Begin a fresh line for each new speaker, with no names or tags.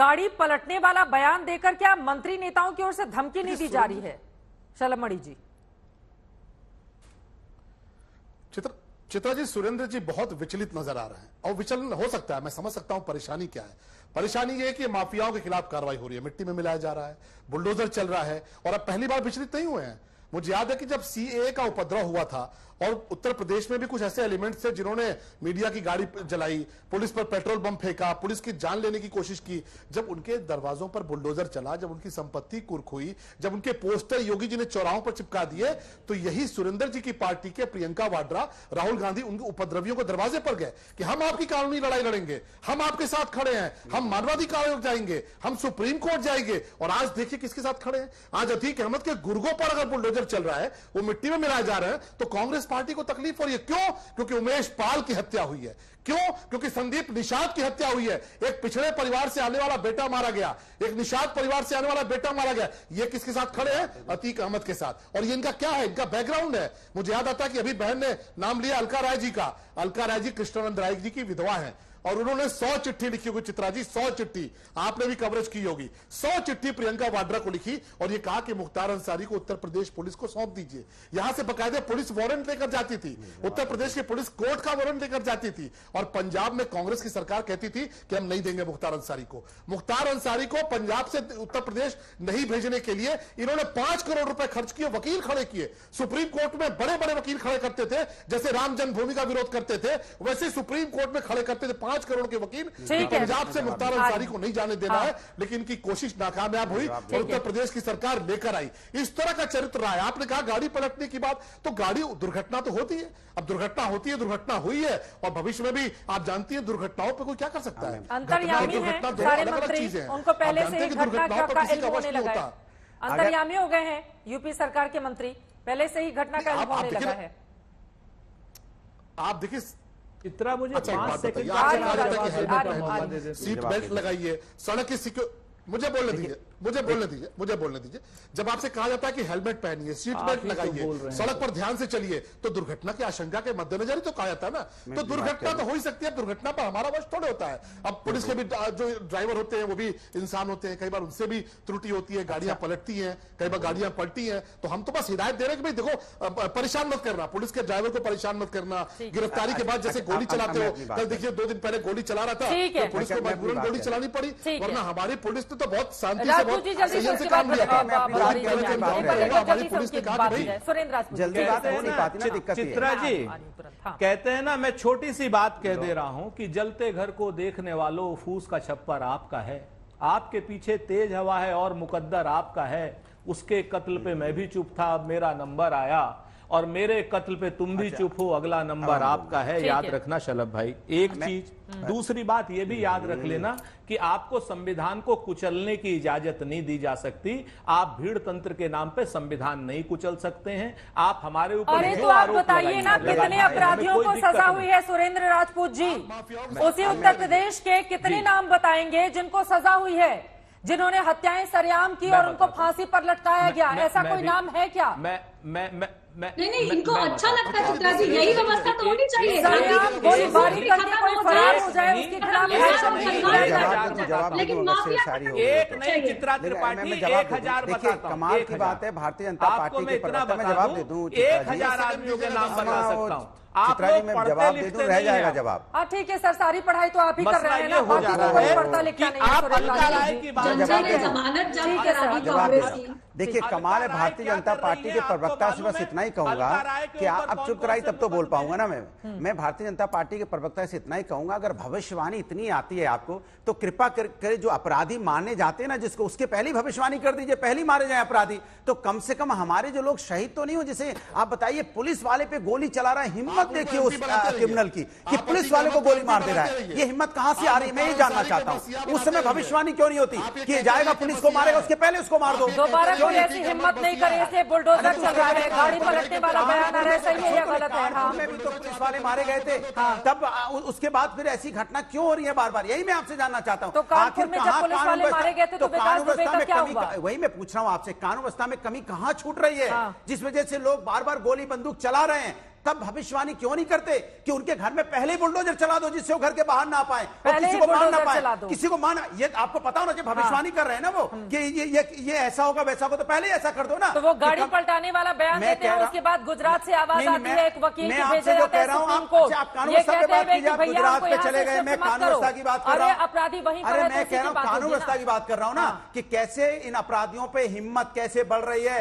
गाड़ी पलटने वाला बयान देकर क्या मंत्री नेताओं की ओर से धमकी नहीं दी जा रही है? शलमणि जी।
चित्रा जी, सुरेंद्र जी बहुत विचलित नजर आ रहे हैं और विचलन हो सकता है, मैं समझ सकता हूं परेशानी क्या है। परेशानी ये है कि माफियाओं के खिलाफ कार्रवाई हो रही है, मिट्टी में मिलाया जा रहा है, बुलडोजर चल रहा है और अब पहली बार विचलित नहीं हुए हैं। मुझे याद है कि जब सीएए का उपद्रव हुआ था और उत्तर प्रदेश में भी कुछ ऐसे एलिमेंट्स थे जिन्होंने मीडिया की गाड़ी जलाई, पुलिस पर पेट्रोल बम फेंका, पुलिस की जान लेने की कोशिश की। जब उनके दरवाजों पर बुलडोजर चला, जब उनकी संपत्ति कुर्क हुई, जब उनके पोस्टर योगी जी ने चौराहों पर चिपका दिए, तो यही सुरेंद्र जी की पार्टी के प्रियंका वाड्रा, राहुल गांधी उनके उपद्रवियों को दरवाजे पर गए कि हम आपकी कानूनी लड़ाई लड़ेंगे, हम आपके साथ खड़े हैं, हम मानवाधिकार आयोग जाएंगे, हम सुप्रीम कोर्ट जाएंगे। और आज देखिए किसके साथ खड़े हैं। आज अतीक अहमद के गुर्गों पर अगर बुलडोजर चल रहा है, वो मिट्टी में मिलाए जा रहे हैं, तो कांग्रेस पार्टी को तकलीफ हो रही है। क्यों? क्योंकि उमेश पाल की हत्या हुई है। क्यों? क्योंकि संदीप निषाद की हत्या हुई है। एक पिछड़े परिवार से आने वाला बेटा मारा गया, एक निषाद परिवार से आने वाला बेटा मारा गया। ये किसके साथ खड़े हैं? अतीक अहमद के साथ। और ये इनका क्या है? इनका बैकग्राउंड है। मुझे याद आता है कि अभी बहन ने नाम लिया अलका राय जी का। अलका राय जी कृष्णानंद राय जी की विधवा है और उन्होंने 100 चिट्ठी लिखी होगी। चित्रा जी 100 चिट्ठी, आपने भी कवरेज की होगी। 100 चिट्ठी प्रियंका वाड्रा को लिखी और ये कहा कि मुख्तार अंसारी को उत्तर प्रदेश पुलिस को सौंप दीजिए। यहां से बकायदे पुलिस वारंट लेकर जाती थी, उत्तर प्रदेश की पुलिस कोर्ट का वारंट लेकर जाती थी। और पंजाब में कांग्रेस की सरकार कहती थी कि हम नहीं देंगे मुख्तार अंसारी को। मुख्तार अंसारी को पंजाब से उत्तर प्रदेश नहीं भेजने के लिए इन्होंने 5 करोड़ रुपए खर्च किए, वकील खड़े किए। सुप्रीम कोर्ट में बड़े बड़े वकील खड़े करते थे, जैसे राम जन्मभूमि का विरोध करते थे वैसे सुप्रीम कोर्ट में खड़े करते थे 5 करोड़ के वकील। पंजाब से मुख्तार अंसारी को नहीं जाने देना है, लेकिन इनकी कोशिश नाकामयाब हुई और उत्तर प्रदेश की सरकार लेकर आई। इस तरह का चरित्र रहा है। आपने कहा गाड़ी पलटने की बात, तो गाड़ी दुर्घटना तो होती है। अब दुर्घटना होती है, दुर्घटना हुई है और भविष्य में भी आप जानती हैं दुर्घटनाओं पर कोई क्या कर सकता है।
अंतर्यामी हैं सारे मंत्री, उनको पहले से ही घटना का इल्म होने लगा है। अंतर्यामी हो गए हैं यूपी सरकार के मंत्री, पहले से ही घटना का इल्म होने लगा है।
आप देखिए
चित्रा, मुझे 5 सेकंड
सीट बेल्ट लगाइए, सड़क की मुझे बोलने दीजिए। जब आपसे कहा जाता है कि हेलमेट पहनिए, सीट बेल्ट लगाइए, सड़क पर ध्यान से चलिए, तो दुर्घटना की आशंका के मद्देनजर ही तो कहा जाता है ना। तो दुर्घटना तो हो ही सकती है, दुर्घटना पर हमारा वश थोड़े होता है। अब पुलिस के भी जो ड्राइवर होते हैं वो भी इंसान होते हैं, कई बार उनसे भी त्रुटि होती है, गाड़ियां पलटती हैं, कई बार गाड़ियां पलटी हैं। तो हम तो बस हिदायत दे रहे हैं कि भाई देखो परेशान मत करना, पुलिस के ड्राइवर को परेशान मत करना। गिरफ्तारी के बाद जैसे गोली चलाते हो, कल देखिए 2 दिन पहले गोली चला रहा था तो पुलिस को मजबूरन गोली चलानी पड़ी, वरना हमारी पुलिस ने तो बहुत शांति से
चित्रा जी कहते हैं ना, मैं छोटी सी बात कह दे रहा हूं कि जलते घर को देखने वालों फूस का छप्पर आपका है, आपके पीछे तेज हवा है और मुकद्दर आपका है। उसके कत्ल पे मैं भी चुप था, अब मेरा नंबर आया और मेरे कत्ल पे तुम भी चुप हो, अगला नंबर आपका है। याद रखना शलभ भाई एक चीज। दूसरी बात ये भी याद रख लेना कि आपको संविधान को कुचलने की इजाजत नहीं दी जा सकती। आप भीड़ तंत्र के नाम पे संविधान नहीं कुचल सकते हैं। आप हमारे ऊपर
अरे तो आप बताइए ना, कितने अपराधियों को सजा हुई है सुरेंद्र राजपूत जी? उसी उत्तर प्रदेश के कितने नाम बताएंगे जिनको सजा हुई है, जिन्होंने हत्याएं सरेआम की और उनको फांसी पर लटकाया गया? ऐसा कोई नाम है क्या?
नहीं, इनको अच्छा लगता है चित्रा जी, यही व्यवस्था तो होनी चाहिए।
गोलीबारी करके कोई फरार हो जाए, उसके खिलाफ
लेकिन माफिया
एक नहीं। चित्रा त्रिपाठी 1000 बताता हूं।
कमाल की बात है, भारतीय जनता पार्टी के प्रवक्ता, मैं जवाब दे दूं
1000 आदमियों के नाम बता सकता हूं।
चित्रा जी मैं जवाब दे दूं, रह जाएगा जवाब।
हाँ ठीक है सर, सारी पढ़ाई तो आप ही कर रहे हैं ना,
हो जा रहा
है।
देखिए कमाल है भारतीय जनता पार्टी के प्रवक्ता से बस इतना ही कहूंगा कि अब चुप कराई तब तो बोल पाऊंगा ना मैं भारतीय जनता पार्टी के प्रवक्ता से इतना ही कहूंगा, अगर भविष्यवाणी इतनी आती है आपको तो कृपा करके जो अपराधी मारने जाते हैं ना, जिसको उसके पहली भविष्यवाणी कर दीजिए, पहली मारे जाए अपराधी, तो कम से कम हमारे जो लोग शहीद तो नहीं हो। जैसे आप बताइए पुलिस वाले पे गोली चला रहा है, हिम्मत देखिए उस क्रिमिनल की कि पुलिस वाले को गोली मार दे रहा है, ये हिम्मत कहां से आ रही है? मैं ये जानना चाहता हूं। उस समय भविष्यवाणी क्यों नहीं होती कि जाएगा पुलिस को मारेगा, उसके पहले उसको मार दो।
दोबारा कोई ऐसी हिम्मत नहीं करे, ऐसे बुलडोजर चल रहा है, गाड़ी पलटने वाला बयान आ रहा है, सही है या गलत है? हाँ
में भी तो पुलिस वाले मारे गए थे, तब उसके बाद फिर ऐसी घटना क्यों हो रही है बार बार? यही मैं आपसे जानना चाहता हूँ।
तो कानपुर में जब पुलिस वाले मारे गए थे तो विकास दुबे का क्या हुआ?
वही मैं पूछ रहा हूँ आपसे, कानून व्यवस्था में कमी कहाँ छूट रही है जिस वजह से लोग बार बार गोली बंदूक चला रहे हैं? तब भविष्यवाणी क्यों नहीं करते कि उनके घर में पहले ही बुलडोजर चला दो जिससे वो घर के बाहर ना पाए और
पहले
किसी
ही
को मार ना
बुलडोजर
पाए,
चला दो।
किसी को मारना। ये आपको पता होना चाहिए, भविष्यवाणी कर रहे हैं ना वो कि ये ऐसा होगा वैसा होगा, तो पहले ही ऐसा कर दो ना।
तो वो गाड़ी पलटाने वाला बयान देते हैं, उसके बाद गुजरात से आवाज आती है, एक वकील को भेजा जाता है सुप्रीम कोर्ट, ये कहते हैं कि भैया हमको यहाँ से शिफ्ट मत करो। अरे अपराधी वहीं पर है,
मैं कह रहा हूँ कानून व्यवस्था की बात कर रहा हूँ ना, कि कैसे इन अपराधियों पे हिम्मत कैसे बढ़ रही है।